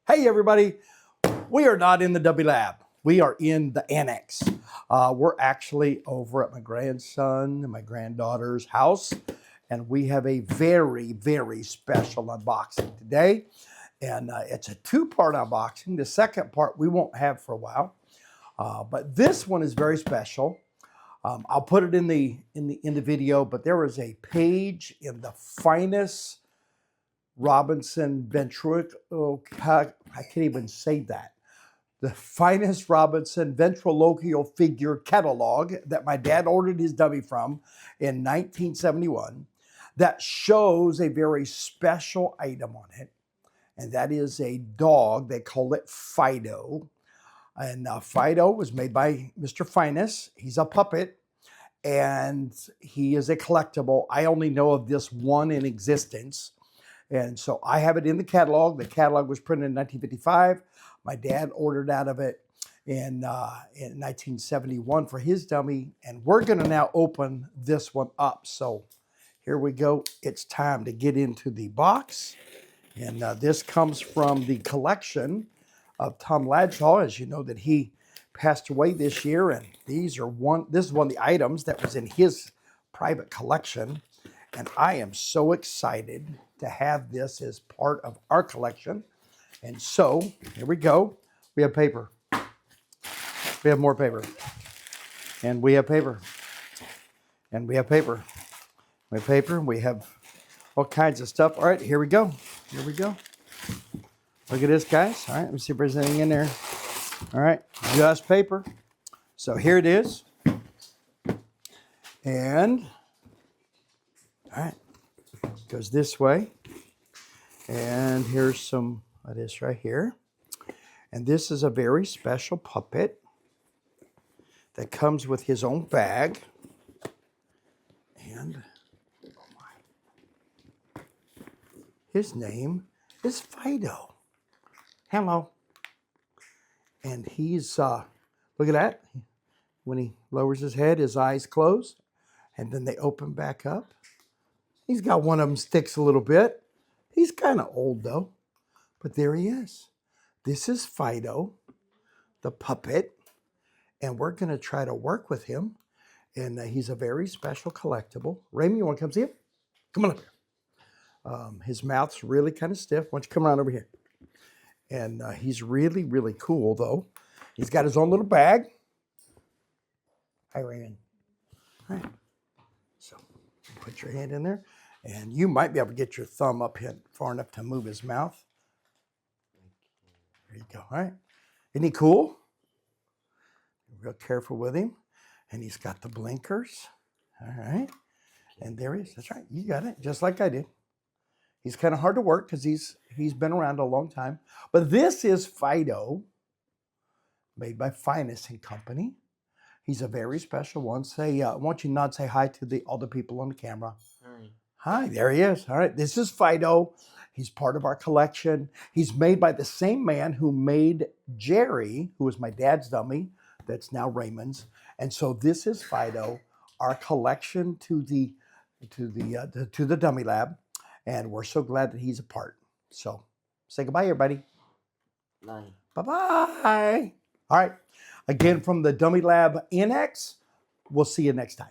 Hey everybody, we are not in the W Lab. We are in the annex. We're actually over at my grandson and my granddaughter's house, and we have a very, very special unboxing today. And it's a two-part unboxing. The second part we won't have for a while, but this one is very special. I'll put it in the video, but there is a page in the Finis Robinson ventriloquist. I can't even say that. The Finis Robinson ventriloquial figure catalog that my dad ordered his dummy from in 1971 that shows a very special item on it. And that is a dog. They call it Fido. And Fido was made by Mr. Finis. He's a puppet and he is a collectible. I only know of this one in existence. And so I have it in the catalog. The catalog was printed in 1955. My dad ordered out of it in 1971 for his dummy. And we're going to now open this one up. So here we go. It's time to get into the box. And this comes from the collection of Tom Ladshaw. As you know that he passed away this year. And this is one of the items that was in his private collection. And I am so excited to have this as part of our collection. And so, here we go. We have paper. We have more paper. And we have paper. And we have paper. We have paper. We have all kinds of stuff. All right, here we go. Here we go. Look at this, guys. All right, let me see if there's anything in there. All right, just paper. So here it is. And all right, goes this way. And here's some of this right here. And this is a very special puppet that comes with his own bag. And oh my, his name is Fido. Hello. And he's, look at that. When he lowers his head, his eyes close. And then they open back up. He's got one of them sticks a little bit. He's kind of old though, but there he is. This is Fido, the puppet, and we're going to try to work with him. And he's a very special collectible. Raymond, you want to come see him? Come on up here. His mouth's really kind of stiff. Why don't you come around over here? And he's really, really cool though. He's got his own little bag. Hi, Raymond. All right. So put your hand in there. And you might be able to get your thumb up here far enough to move his mouth. There you go. All right. Isn't he cool? Real careful with him. And he's got the blinkers. All right. And there he is. That's right. You got it. Just like I did. He's kind of hard to work because he's been around a long time. But this is Fido, made by Finis and Company. He's a very special one. Say, I want you to nod, say hi to all the people on the camera. Hi. Hi, there he is. All right, this is Fido. He's part of our collection. He's made by the same man who made Jerry, who was my dad's dummy, that's now Raymond's. And so this is Fido, our collection to the Dummy Lab, and we're so glad that he's a part. So say goodbye, everybody. Bye. Bye-bye. All right. Again, from the Dummy Lab Annex, we'll see you next time.